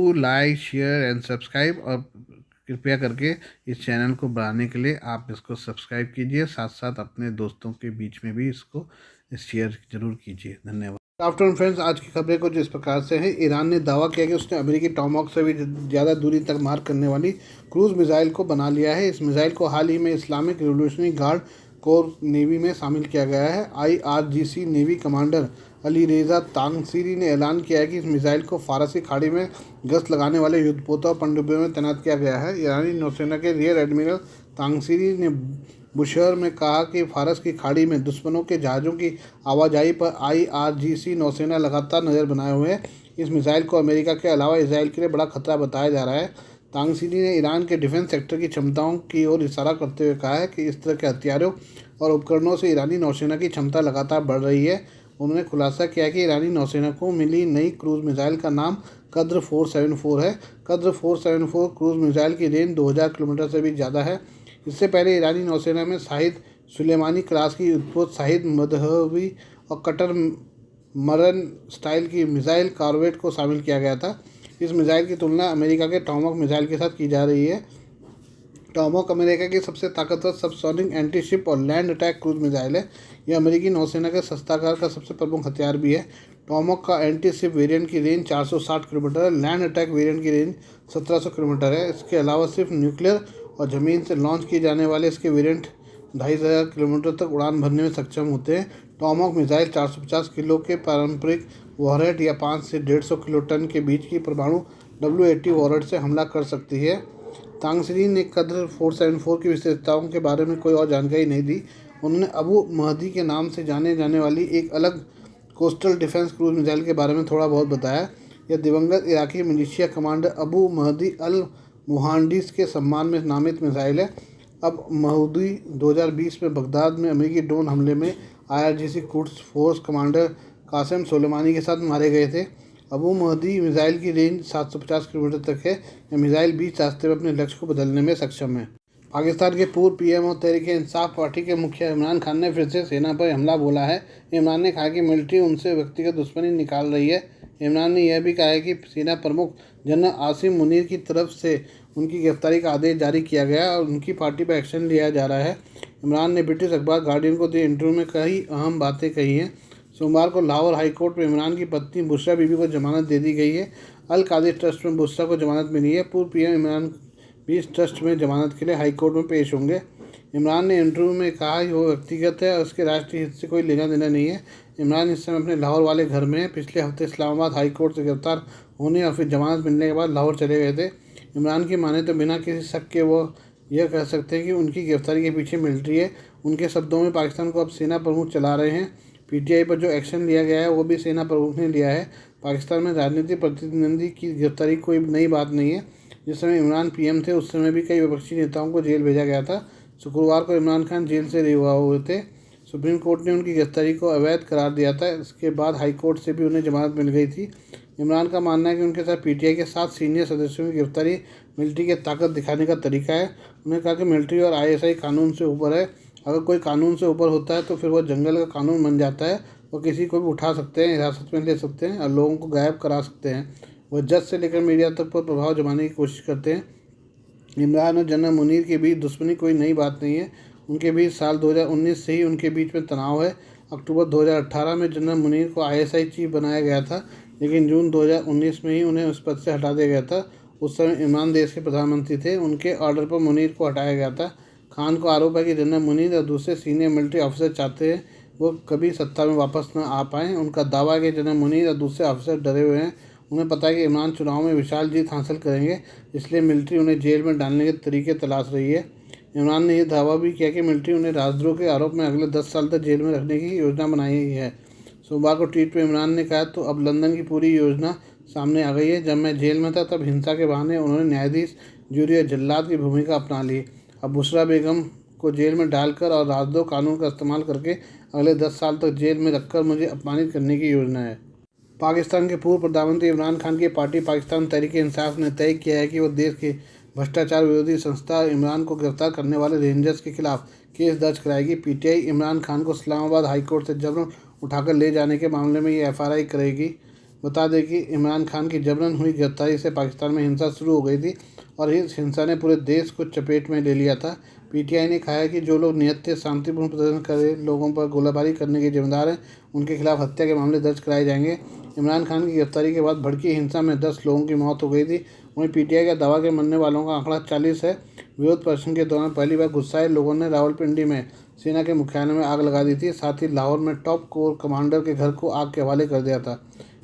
Do like share and subscribe, और कृपया करके इस चैनल को बढ़ाने के लिए आप इसको सब्सक्राइब कीजिए, साथ साथ अपने दोस्तों के बीच में भी इसको शेयर जरूर कीजिए। धन्यवाद। आफ्टरनून फ्रेंड्स, आज की खबरें कुछ इस प्रकार से हैं। ईरान ने दावा किया कि उसने अमेरिकी टॉमहॉक से भी ज़्यादा दूरी तक मार करने वाली क्रूज मिसाइल को बना लिया है। इस मिसाइल को हाल ही में Islamic revolutionary guard core navy में शामिल किया गया है। IRGC नेवी कमांडर अली रेजा तांगसीरी ने ऐलान किया है कि इस मिसाइल को फारसी खाड़ी में गश्त लगाने वाले युद्धपोतों और पनडुब्बियों में तैनात किया गया है। ईरानी नौसेना के रियर एडमिरल तांगसीरी ने बुशहर में कहा कि फारस की खाड़ी में दुश्मनों के जहाज़ों की आवाजाही पर IRGC नौसेना लगातार नज़र बनाए हुए है। इस मिसाइल को अमेरिका के अलावा इसराइल के लिए बड़ा खतरा बताया जा रहा है। तांगसीरी ने ईरान के डिफेंस सेक्टर की क्षमताओं की ओर इशारा करते हुए कहा है कि इस तरह के हथियारों और उपकरणों से ईरानी नौसेना की क्षमता लगातार बढ़ रही है। उन्होंने खुलासा किया कि ईरानी नौसेना को मिली नई क्रूज मिसाइल का नाम कद्र 474 है। कद्र 474 क्रूज मिसाइल की रेंज 2000 किलोमीटर से भी ज़्यादा है। इससे पहले ईरानी नौसेना में शाहिद सुलेमानी क्लास की उत्पोत शाहिद मदहवी और कटर मरन स्टाइल की मिसाइल कॉर्वेट को शामिल किया गया था। इस मिसाइल की तुलना अमेरिका के टॉमहॉक मिसाइल के साथ की जा रही है। टॉमहॉक अमेरिका की सबसे ताकतवर सबसोनिक एंटी शिप और लैंड अटैक क्रूज मिसाइल है। यह अमेरिकी नौसेना के शस्त्रागार का सबसे प्रमुख हथियार भी है। टॉमहॉक का एंटी शिप वेरिएंट की रेंज 460 किलोमीटर है। लैंड अटैक वेरिएंट की रेंज 1700 किलोमीटर है। इसके अलावा सिर्फ न्यूक्लियर और ज़मीन से लॉन्च किए जाने वाले इसके वेरिएंट 2500 किलोमीटर तक उड़ान भरने में सक्षम होते हैं। टॉमहॉक मिसाइल 450 किलो के पारंपरिक वॉरहेड या 5 से 150 किलो टन के बीच की परमाणु W80 वॉरहेड से हमला कर सकती है। तांगसीरी ने कद्र 474 की विशेषताओं के बारे में कोई और जानकारी नहीं दी। उन्होंने अबू महदी के नाम से जाने जाने वाली एक अलग कोस्टल डिफेंस क्रूज मिसाइल के बारे में थोड़ा बहुत बताया। यह दिवंगत इराकी militia commander Abu Mahdi al Muhandis के सम्मान में नामित मिसाइल है। अब महदी 2020 में बगदाद में अमेरिकी ड्रोन हमले में IRGC क्रूज फोर्स कमांडर कासिम सोलेमानी के साथ मारे गए थे। अबू महदी मिसाइल की रेंज 750 किलोमीटर तक है। यह मिसाइल बीच रास्ते में अपने लक्ष्य को बदलने में सक्षम है। पाकिस्तान के पूर्व PM और तहरीक-ए-इंसाफ पार्टी के मुखिया इमरान खान ने फिर से सेना पर हमला बोला है। इमरान ने कहा कि मिलिट्री उनसे व्यक्तिगत दुश्मनी निकाल रही है। इमरान ने यह भी कहा है कि सेना प्रमुख जनरल आसिम मुनीर की तरफ से उनकी गिरफ्तारी का आदेश जारी किया गया और उनकी पार्टी पर एक्शन लिया जा रहा है। इमरान ने ब्रिटिश अखबार गार्डियन को दिए इंटरव्यू में कई अहम बातें कही हैं। सोमवार को लाहौर हाई कोर्ट में इमरान की पत्नी बुशरा बीबी को जमानत दे दी गई है। अल कादिर ट्रस्ट में बुशरा को जमानत मिली है। पूर्व PM इमरान भी इस ट्रस्ट में जमानत के लिए हाई कोर्ट में पेश होंगे। इमरान ने इंटरव्यू में कहा कि वो व्यक्तिगत है और उसके राष्ट्रीय हित से कोई लेना देना नहीं है। इमरान इस समय अपने लाहौर वाले घर में है। पिछले हफ्ते इस्लामाबाद हाई कोर्ट से गिरफ्तार होने और फिर जमानत मिलने के बाद लाहौर चले गए थे। इमरान की माने तो बिना किसी शक के वो यह कह सकते हैं कि उनकी गिरफ्तारी के पीछे मिलिट्री है। उनके शब्दों में पाकिस्तान को अब सेना प्रमुख चला रहे हैं। PTI पर जो एक्शन लिया गया है वो भी सेना प्रमुख ने लिया है। पाकिस्तान में राजनीतिक प्रतिद्वंदी की गिरफ्तारी कोई नई बात नहीं है। जिस समय इमरान PM थे उस समय भी कई विपक्षी नेताओं को जेल भेजा गया था। शुक्रवार को इमरान खान जेल से रिहा हुए थे। सुप्रीम कोर्ट ने उनकी गिरफ्तारी को अवैध करार दिया था। इसके बाद हाई कोर्ट से भी उन्हें जमानत मिल गई थी। इमरान का मानना है कि उनके साथ PTI के 7 सीनियर सदस्यों की गिरफ्तारी मिलिट्री की ताकत दिखाने का तरीका है। उन्होंने कहा कि मिलिट्री और ISI कानून से ऊपर है। अगर कोई कानून से ऊपर होता है तो फिर वह जंगल का कानून बन जाता है। वो किसी को भी उठा सकते हैं, हिरासत में ले सकते हैं और लोगों को गायब करा सकते हैं। वह जज से लेकर मीडिया तक पर प्रभाव जमाने की कोशिश करते हैं। इमरान और जनरल मुनीर के बीच दुश्मनी कोई नई बात नहीं है। उनके बीच साल 2019 से ही उनके बीच में तनाव है। अक्टूबर 2018 में जनरल मुनीर को ISI चीफ बनाया गया था, लेकिन जून 2019 में ही उन्हें उस पद से हटा दिया गया था। उस समय इमरान देश के प्रधानमंत्री थे। उनके ऑर्डर पर मुनीर को हटाया गया था। खान को आरोप है कि जनरल मुनीर और दूसरे सीनियर मिलिट्री ऑफिसर चाहते हैं वो कभी सत्ता में वापस न आ पाएँ। उनका दावा है कि जनरल मुनीर और दूसरे ऑफिसर डरे हुए हैं। उन्हें पता है कि इमरान चुनाव में विशाल जीत हासिल करेंगे, इसलिए मिलिट्री उन्हें जेल में डालने के तरीके तलाश रही है। इमरान ने यह दावा भी किया कि मिलिट्री उन्हें राजद्रोह के आरोप में अगले 10 साल तक जेल में रखने की योजना बनाई है। सोमवार को ट्वीट में इमरान ने कहा, तो अब लंदन की पूरी योजना सामने आ गई है। जब मैं जेल में था तब हिंसा के बहाने उन्होंने न्यायाधीश, जूरी और जल्लाद की भूमिका अपना ली। अब बुशरा बेगम को जेल में डालकर और राजद्रोह कानून का इस्तेमाल करके अगले 10 साल तक जेल में रखकर मुझे अपमानित करने की योजना है। पाकिस्तान के पूर्व प्रधानमंत्री इमरान खान की पार्टी पाकिस्तान तहरीक-ए-इंसाफ ने तय किया है कि वह देश की भ्रष्टाचार विरोधी संस्था इमरान को गिरफ्तार करने वाले रेंजर्स के खिलाफ केस दर्ज कराएगी। PTI इमरान खान को इस्लामाबाद हाई कोर्ट से जबरन उठाकर ले जाने के मामले में ये FRI करेगी। बता दें कि इमरान खान की जबरन हुई गिरफ्तारी से पाकिस्तान में हिंसा शुरू हो गई थी और इस हिंसा ने पूरे देश को चपेट में ले लिया था। पीटीआई ने कहा है कि जो लोग नियत से शांतिपूर्ण प्रदर्शन करें लोगों पर गोलाबारी करने के जिम्मेदार हैं, उनके खिलाफ हत्या के मामले दर्ज कराए जाएंगे। इमरान खान की गिरफ्तारी के बाद भड़की हिंसा में 10 लोगों की मौत हो गई थी। वहीं पीटीआई का दावा के मरने वालों का आंकड़ा 40 है। विरोध प्रदर्शन के दौरान पहली बार गुस्साए लोगों ने रावलपिंडी में सेना के मुख्यालय में आग लगा दी थी। साथ ही लाहौर में टॉप कोर कमांडर के घर को आग के हवाले कर दिया था।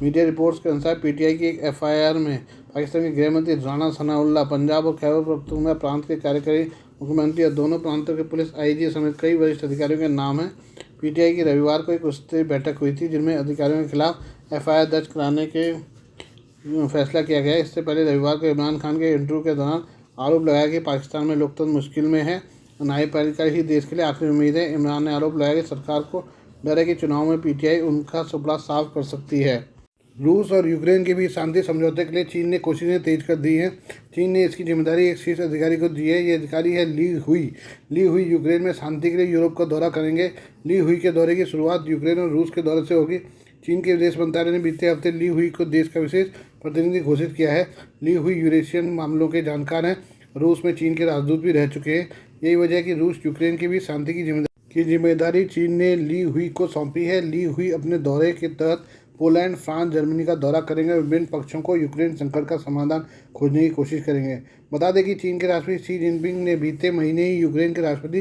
मीडिया रिपोर्ट्स के अनुसार पीटीआई की एक एफआईआर में पाकिस्तान के गृहमंत्री राणा सनाउल्लाह, पंजाब और खैबर पख्तूनख्वा प्रांत के कार्यकारी मुख्यमंत्री और दोनों प्रांतों के पुलिस आईजी समेत कई वरिष्ठ अधिकारियों के नाम हैं। पीटीआई की रविवार को एक उच्चस्तरीय बैठक हुई थी जिनमें अधिकारियों के खिलाफ एफआईआर दर्ज कराने के फैसला किया गया। इससे पहले रविवार को इमरान खान के इंटरव्यू के दौरान आरोप लगाया कि पाकिस्तान में लोकतंत्र मुश्किल में है और न्यायपालिका ही देश के लिए आखिरी उम्मीद है। इमरान ने आरोप लगाया कि सरकार को डर है कि चुनाव में पीटीआई उनका सुपड़ा साफ कर सकती है। रूस और यूक्रेन के बीच शांति समझौते के लिए चीन ने कोशिशें तेज कर दी हैं। चीन ने इसकी जिम्मेदारी एक शीर्ष अधिकारी को दी है। ये अधिकारी है ली हुई। ली हुई यूक्रेन में शांति के लिए यूरोप का दौरा करेंगे। ली हुई के दौरे की शुरुआत यूक्रेन और रूस के दौरे से होगी। चीन के विदेश मंत्रालय ने बीते हफ्ते ली हुई को देश का विशेष प्रतिनिधि घोषित किया है। ली हुई यूरेशियन मामलों के जानकार हैं। रूस में चीन के राजदूत भी रह चुके हैं। यही वजह है कि रूस यूक्रेन के बीच शांति की जिम्मेदारी चीन ने ली हुई को सौंपी है। ली हुई अपने दौरे के तहत पोलैंड, फ्रांस, जर्मनी का दौरा करेंगे और विभिन्न पक्षों को यूक्रेन संकट का समाधान खोजने की कोशिश करेंगे। बता दें कि चीन के राष्ट्रपति शी जिनपिंग ने बीते महीने ही यूक्रेन के राष्ट्रपति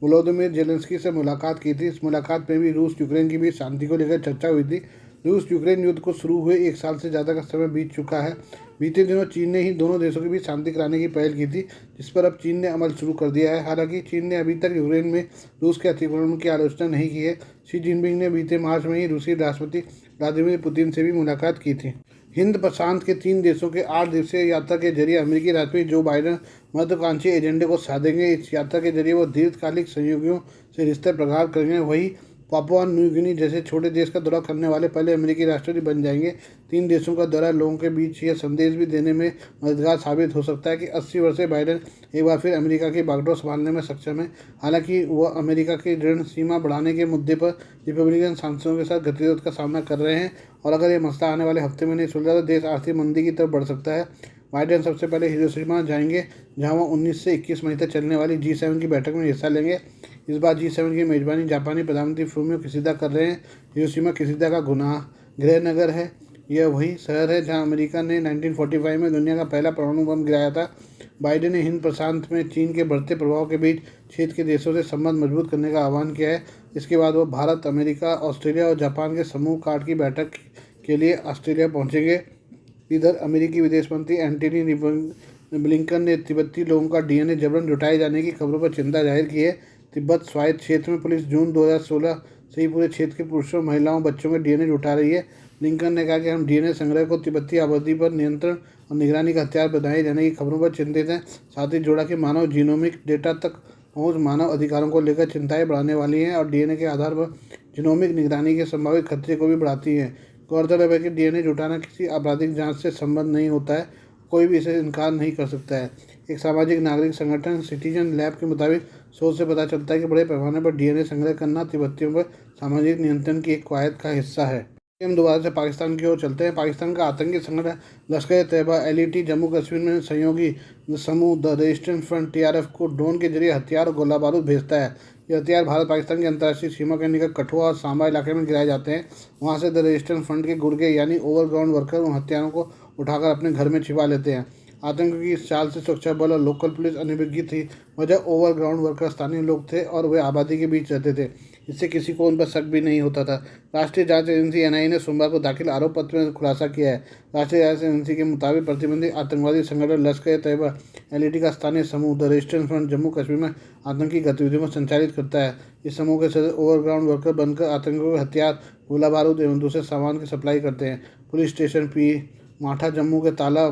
वोलोदिमीर जेलेंस्की से मुलाकात की थी। इस मुलाकात में भी रूस यूक्रेन के बीच शांति को लेकर चर्चा हुई थी। रूस यूक्रेन युद्ध को शुरू हुए 1 साल से ज़्यादा का समय बीत चुका है। बीते दिनों चीन ने ही दोनों देशों के बीच शांति कराने की पहल की थी, जिस पर अब चीन ने अमल शुरू कर दिया है। हालांकि चीन ने अभी तक यूक्रेन में रूस के अतिक्रमण की आलोचना नहीं की है। शी जिनपिंग ने बीते मार्च में ही रूसी राष्ट्रपति व्लादिमीर पुतिन से भी मुलाकात की थी। हिंद प्रशांत के 3 देशों के 8 दिवसीय यात्रा के जरिए अमेरिकी राष्ट्रपति जो बाइडेन महत्वाकांक्षी एजेंडे को साधेंगे। इस यात्रा के जरिए वो दीर्घकालिक सहयोगियों से रिश्ते प्रगाढ़ करेंगे। वहीं पापुआ न्यू गिनी जैसे छोटे देश का दौरा करने वाले पहले अमेरिकी राष्ट्रपति बन जाएंगे। 3 देशों का दौरा लोगों के बीच यह संदेश भी देने में मददगार साबित हो सकता है कि 80 वर्षीय बाइडेन एक बार फिर अमेरिका की बागडोर संभालने में सक्षम है। हालांकि वह अमेरिका की ऋण सीमा बढ़ाने के मुद्दे पर रिपब्लिकन सांसदों के साथ गतिरोध का सामना कर रहे हैं और अगर ये मसला आने वाले हफ्ते में नहीं सुलझा तो देश आर्थिक मंदी की तरफ बढ़ सकता है। बाइडेन सबसे पहले हिरोशिमा जाएंगे, जहां वो 19 से 21 मई तक चलने वाली G7 की बैठक में हिस्सा लेंगे। इस बार G7 की मेजबानी जापानी प्रधानमंत्री फूमियो किशिदा कर रहे हैं। हिरोशिमा किशिदा का गृह नगर है। यह वही शहर है जहां अमेरिका ने 1945 में दुनिया का पहला परमाणु बम गिराया था। बाइडेन ने हिंद प्रशांत में चीन के बढ़ते प्रभाव के बीच क्षेत्र के देशों से संबंध मजबूत करने का आह्वान किया है। इसके बाद वो भारत, अमेरिका, ऑस्ट्रेलिया और जापान के समूह कार्ड की बैठक के लिए ऑस्ट्रेलिया पहुंचेंगे। इधर अमेरिकी विदेश मंत्री एंटनी ब्लिंकन ने तिब्बती लोगों का डीएनए जबरन जुटाए जाने की खबरों पर चिंता जाहिर की है। तिब्बत स्वायत्त क्षेत्र में पुलिस जून 2016 से ही पूरे क्षेत्र के पुरुषों, महिलाओं, बच्चों के डीएनए जुटा रही है। ब्लिंकन ने कहा कि हम डीएनए संग्रह को तिब्बती आबादी पर नियंत्रण और निगरानी का हथियार बनाए जाने की खबरों पर चिंतित हैं। साथ ही जोड़ा कि मानव जीनोमिक डेटा तक पहुँच मानव अधिकारों को लेकर चिंताएं बढ़ाने वाली हैं और डीएनए के आधार पर जीनोमिक निगरानी के संभावित खतरे को भी बढ़ाती हैं। गौरतलब है कि डीएनए जुटाना किसी आपराधिक जांच से संबंध नहीं होता है, कोई भी इसे इनकार नहीं कर सकता है। एक सामाजिक नागरिक संगठन सिटीजन लैब के मुताबिक शोध से पता चलता है कि बड़े पैमाने पर डीएनए संग्रह करना तिब्बतियों पर सामाजिक नियंत्रण की एक कवायद का हिस्सा है। हम दोबारा से पाकिस्तान की ओर चलते हैं। पाकिस्तान का आतंकी संगठन लश्कर-ए-तैयबा LET जम्मू कश्मीर में सहयोगी समूह द रेजिस्टेंस फ्रंट TRF को ड्रोन के जरिए हथियार और गोला बारूद भेजता है। ये हथियार भारत पाकिस्तान की अंतर्राष्ट्रीय सीमा के निकट कठुआ और सांबा इलाके में गिराए जाते हैं। वहाँ से द रेजिस्टेंस फ्रंट के गुर्गे यानी ओवरग्राउंड वर्कर उन हथियारों को उठाकर अपने घर में छिपा लेते हैं। आतंकियों की इस चाल से सुरक्षा बल और लोकल पुलिस अनभिज्ञ थी। वजह ओवरग्राउंड वर्कर स्थानीय लोग थे और वे आबादी के बीच रहते थे। इससे किसी को उन पर शक भी नहीं होता था। राष्ट्रीय जांच एजेंसी NIA ने सोमवार को दाखिल आरोप पत्र में खुलासा किया है। राष्ट्रीय जांच एजेंसी के मुताबिक प्रतिबंधित आतंकवादी संगठन लश्कर-ए-तैयबा LET का स्थानीय समूह the resistance front Jammu Kashmir में आतंकी गतिविधियों को संचालित करता है। इस समूह के सदस्य ओवरग्राउंड वर्कर बनकर आतंकियों को हथियार, गोला बारूद एवं दूसरे सामान की सप्लाई करते हैं। पुलिस स्टेशन P माठा जम्मू के ताला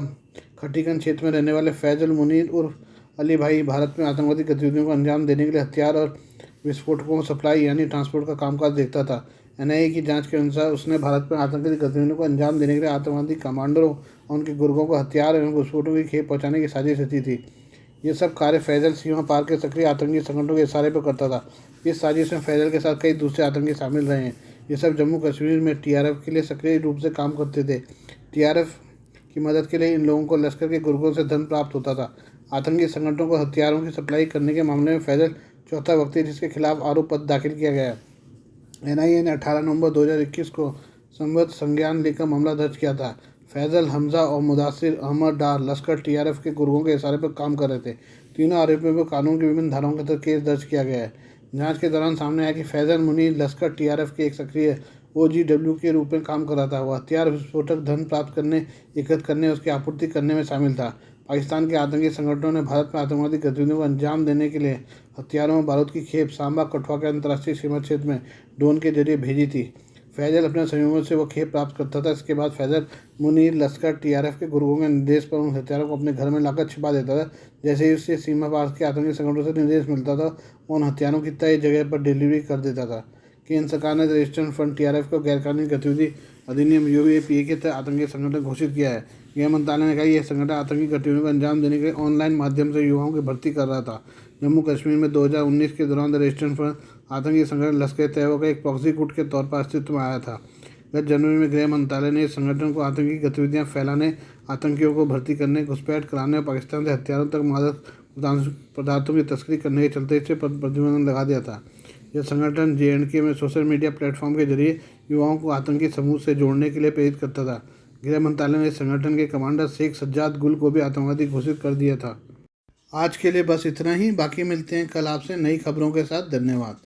खटीगंज क्षेत्र में रहने वाले फैजल मुनीर उर्फ अली भाई भारत में आतंकवादी गतिविधियों को अंजाम देने के लिए हथियार और विस्फोटकों को सप्लाई यानी ट्रांसपोर्ट का कामकाज देखता था। NIA की जांच के अनुसार उसने भारत में आतंकवादी गतिविधियों को अंजाम देने के लिए आतंकवादी कमांडरों और उनके गुर्गों को हथियार एवं विस्फोटों की खेप पहुँचाने की साजिश रची थी। ये सब कार्य फैजल सीमा पार के सक्रिय आतंकी संगठनों के इशारे पर करता था। इस साजिश में फैजल के साथ कई दूसरे आतंकी शामिल रहे हैं। ये सब जम्मू कश्मीर में टीआरएफ के लिए सक्रिय रूप से काम करते थे। टीआरएफ की मदद के लिए इन लोगों को लश्कर के गुर्गों से धन प्राप्त होता था। आतंकी संगठनों को हथियारों की सप्लाई करने के मामले में फैजल चौथा व्यक्ति है जिसके खिलाफ आरोप पत्र दाखिल किया गया है। एनआईए ने 18 नवंबर 2021 को संबद्ध संज्ञान लेकर मामला दर्ज किया था। फैजल, हमजा और मुदासिर अहमद डार लश्कर टीआरएफ के गुर्गों के इशारे पर काम कर रहे थे। तीनों आरोपियों पर कानून की विभिन्न धाराओं के तहत केस दर्ज किया गया है। जांच के दौरान सामने आया कि फैजल मुनीर लश्कर टीआरएफ के एक सक्रिय ओजीडब्ल्यू के रूप में काम कर रहा था। वह हथियार, विस्फोटक, धन प्राप्त करने, एकत्र करने, उसकी आपूर्ति करने में शामिल था। पाकिस्तान के आतंकी संगठनों ने भारत में आतंकवादी गतिविधियों को अंजाम देने के लिए हथियारों में बारूद की खेप सांबा कठुआ के अंतर्राष्ट्रीय सीमा क्षेत्र में ड्रोन के जरिए भेजी थी। फैजल अपने सहयोगियों से वह खेप प्राप्त करता था। इसके बाद फैजल मुनीर लश्कर टीआरएफ के गुर्गों के निर्देश पर उन हथियारों को अपने घर में लाकर छिपा देता था। जैसे ही उससे सीमा पार के आतंकी संगठनों से निर्देश मिलता था, वो उन हथियारों की तय जगह पर डिलीवरी कर देता था। केंद्र सरकार ने रजिस्टर्ड फ्रंट टीआरएफ को गैरकानूनी गतिविधि अधिनियम यूएपीए के तहत आतंकी संगठन घोषित किया है। गृह मंत्रालय ने कहा यह संगठन आतंकी गतिविधियों को अंजाम देने के लिए ऑनलाइन माध्यम से युवाओं की भर्ती कर रहा था। जम्मू कश्मीर में 2019 के दौरान रजिस्टर्ड फ्रंट आतंकी संगठन लश्कर-ए-तैयबा का एक प्रॉक्सी गुट के तौर पर अस्तित्व में आया था। गत जनवरी में गृह मंत्रालय ने इस संगठन को आतंकी गतिविधियां फैलाने, आतंकियों को भर्ती करने, घुसपैठ कराने और पाकिस्तान से हथियारों तक मादक पदार्थों की तस्करी करने के चलते इस पर प्रतिबंध लगा दिया था। यह संगठन जेएंडके में सोशल मीडिया प्लेटफॉर्म के जरिए युवाओं को आतंकी समूह से जोड़ने के लिए प्रेरित करता था। गृह मंत्रालय ने इस संगठन के कमांडर शेख सज्जाद गुल को भी आतंकवादी घोषित कर दिया था। आज के लिए बस इतना ही। बाकी मिलते हैं कल आपसे नई खबरों के साथ। धन्यवाद।